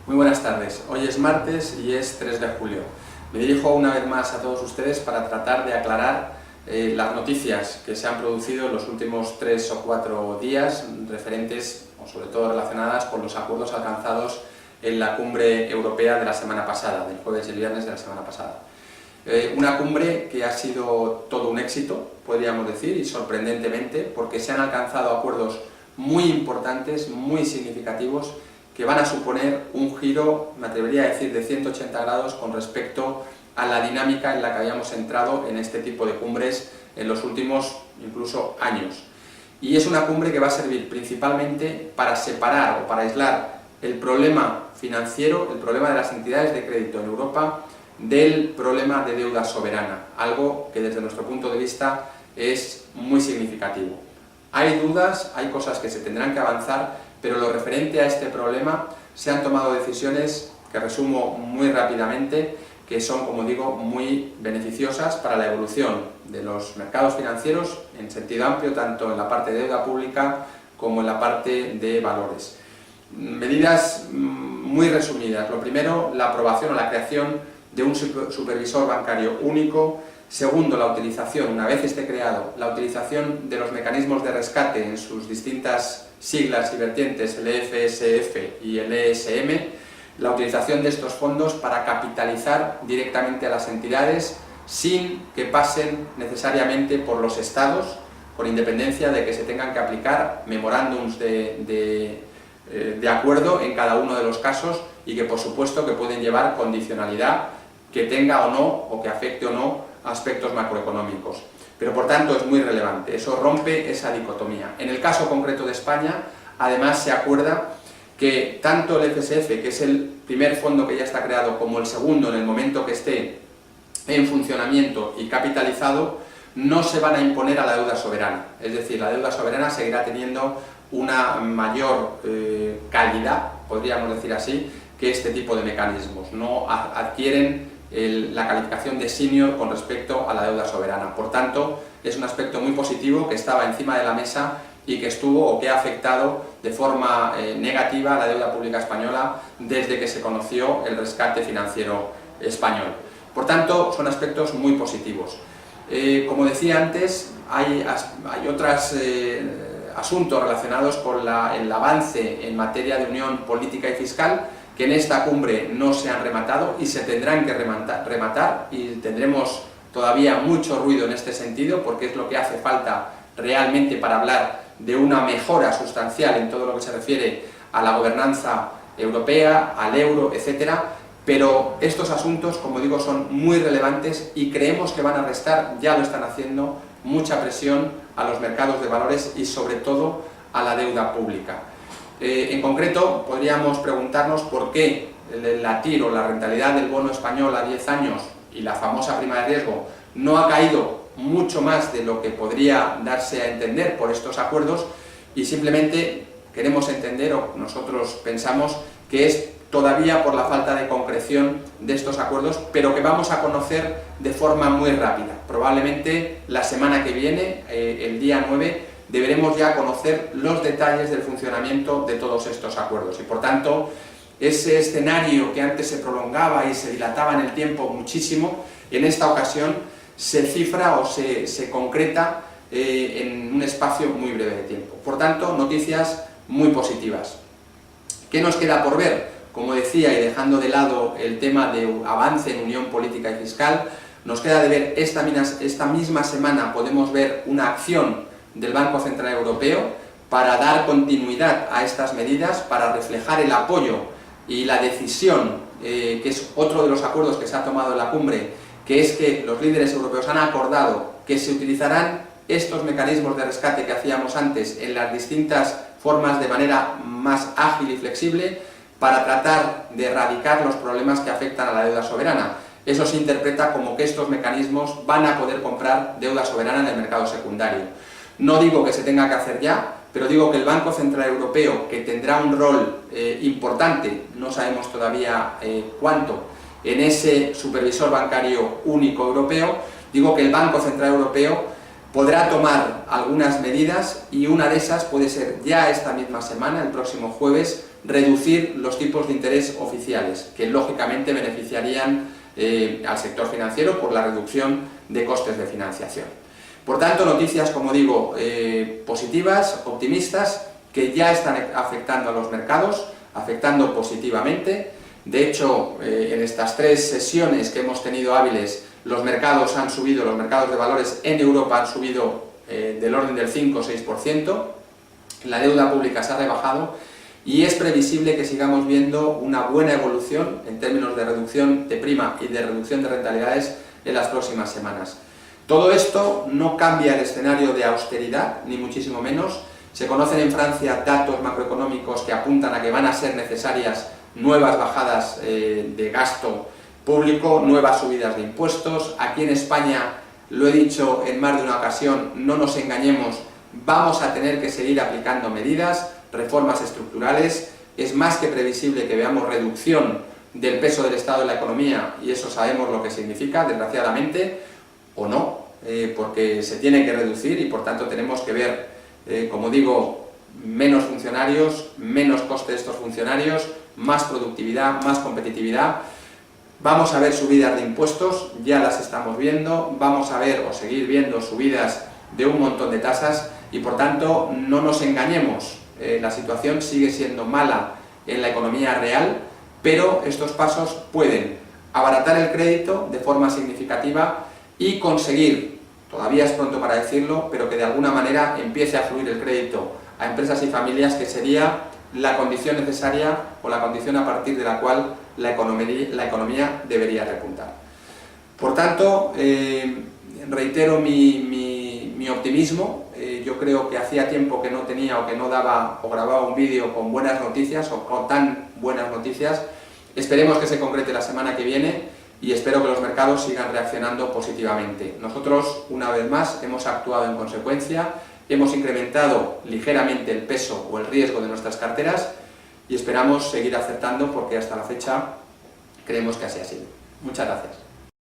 Muy buenas tardes. Hoy es martes y es 3 de julio. Me dirijo una vez más a todos ustedes para tratar de aclarar las noticias que se han producido en los últimos 3 o 4 días referentes, o sobre todo relacionadas con los acuerdos alcanzados en la cumbre europea de la semana pasada, del jueves y el viernes de la semana pasada. Una cumbre que ha sido todo un éxito, podríamos decir, y sorprendentemente, porque se han alcanzado acuerdos muy importantes, muy significativos, que van a suponer un giro, me atrevería a decir, de 180 grados con respecto a la dinámica en la que habíamos entrado en este tipo de cumbres en los últimos, incluso, años. Y es una cumbre que va a servir principalmente para separar o para aislar el problema financiero, el problema de las entidades de crédito en Europa, del problema de deuda soberana, algo que desde nuestro punto de vista es muy significativo. Hay dudas, hay cosas que se tendrán que avanzar, pero lo referente a este problema se han tomado decisiones que resumo muy rápidamente, que son, como digo, muy beneficiosas para la evolución de los mercados financieros en sentido amplio, tanto en la parte de deuda pública como en la parte de valores. Medidas muy resumidas. Lo primero, la aprobación o la creación de un supervisor bancario único. Segundo, la utilización, una vez esté creado, la utilización de los mecanismos de rescate en sus distintas siglas y vertientes, el EFSF y el ESM, la utilización de estos fondos para capitalizar directamente a las entidades sin que pasen necesariamente por los estados, con independencia de que se tengan que aplicar memorándums de acuerdo en cada uno de los casos y que por supuesto que pueden llevar condicionalidad que tenga o no, o que afecte o no aspectos macroeconómicos. Pero por tanto es muy relevante, eso rompe esa dicotomía. En el caso concreto de España, además se acuerda que tanto el FSF, que es el primer fondo que ya está creado, como el segundo en el momento que esté en funcionamiento y capitalizado, no se van a imponer a la deuda soberana. Es decir, la deuda soberana seguirá teniendo una mayor calidad, podríamos decir así, que este tipo de mecanismos. No adquieren la calificación de senior con respecto a la deuda soberana. Por tanto, es un aspecto muy positivo que estaba encima de la mesa y que estuvo o que ha afectado de forma negativa a la deuda pública española desde que se conoció el rescate financiero español. Por tanto, son aspectos muy positivos. Como decía antes, hay otros asuntos relacionados con el avance en materia de unión política y fiscal, que en esta cumbre no se han rematado y se tendrán que rematar y tendremos todavía mucho ruido en este sentido porque es lo que hace falta realmente para hablar de una mejora sustancial en todo lo que se refiere a la gobernanza europea, al euro, etcétera. Pero estos asuntos, como digo, son muy relevantes y creemos que van a restar, ya lo están haciendo, mucha presión a los mercados de valores y sobre todo a la deuda pública. En concreto, podríamos preguntarnos por qué la TIR o la rentabilidad del bono español a 10 años y la famosa prima de riesgo no ha caído mucho más de lo que podría darse a entender por estos acuerdos y simplemente queremos entender, o nosotros pensamos, que es todavía por la falta de concreción de estos acuerdos, pero que vamos a conocer de forma muy rápida. Probablemente la semana que viene, el día 9, deberemos ya conocer los detalles del funcionamiento de todos estos acuerdos y por tanto ese escenario que antes se prolongaba y se dilataba en el tiempo muchísimo, en esta ocasión se cifra o se concreta en un espacio muy breve de tiempo. Por tanto, noticias muy positivas. ¿Qué nos queda por ver? Como decía, y dejando de lado el tema de avance en unión política y fiscal, nos queda de ver esta misma semana podemos ver una acción del Banco Central Europeo para dar continuidad a estas medidas, para reflejar el apoyo y la decisión, que es otro de los acuerdos que se ha tomado en la cumbre, que es que los líderes europeos han acordado que se utilizarán estos mecanismos de rescate que hacíamos antes en las distintas formas de manera más ágil y flexible para tratar de erradicar los problemas que afectan a la deuda soberana. Eso se interpreta como que estos mecanismos van a poder comprar deuda soberana en el mercado secundario. No digo que se tenga que hacer ya, pero digo que el Banco Central Europeo, que tendrá un rol importante, no sabemos todavía cuánto, en ese supervisor bancario único europeo, digo que el Banco Central Europeo podrá tomar algunas medidas y una de esas puede ser ya esta misma semana, el próximo jueves, reducir los tipos de interés oficiales, que lógicamente beneficiarían al sector financiero por la reducción de costes de financiación. Por tanto, noticias, como digo, positivas, optimistas, que ya están afectando a los mercados, afectando positivamente. De hecho, en estas 3 sesiones que hemos tenido hábiles, los mercados han subido, los mercados de valores en Europa han subido del orden del 5 o 6%, la deuda pública se ha rebajado y es previsible que sigamos viendo una buena evolución en términos de reducción de prima y de reducción de rentabilidades en las próximas semanas. Todo esto no cambia el escenario de austeridad, ni muchísimo menos. Se conocen en Francia datos macroeconómicos que apuntan a que van a ser necesarias nuevas bajadas de gasto público, nuevas subidas de impuestos. Aquí en España, lo he dicho en más de una ocasión, no nos engañemos, vamos a tener que seguir aplicando medidas, reformas estructurales. Es más que previsible que veamos reducción del peso del Estado en la economía, y eso sabemos lo que significa, desgraciadamente, o no, porque se tiene que reducir y por tanto tenemos que ver, como digo, menos funcionarios, menos coste de estos funcionarios, más productividad, más competitividad. Vamos a ver subidas de impuestos, ya las estamos viendo, vamos a ver o seguir viendo subidas de un montón de tasas y por tanto no nos engañemos, la situación sigue siendo mala en la economía real, pero estos pasos pueden abaratar el crédito de forma significativa y conseguir, todavía es pronto para decirlo, pero que de alguna manera empiece a fluir el crédito a empresas y familias, que sería la condición necesaria o la condición a partir de la cual la economía debería repuntar. Por tanto, reitero mi optimismo. Yo creo que hacía tiempo que no tenía o que no daba o grababa un vídeo con buenas noticias o con tan buenas noticias. Esperemos que se concrete la semana que viene y espero que los mercados sigan reaccionando positivamente. Nosotros, una vez más, hemos actuado en consecuencia, hemos incrementado ligeramente el peso o el riesgo de nuestras carteras y esperamos seguir acertando porque hasta la fecha creemos que así ha sido. Muchas gracias.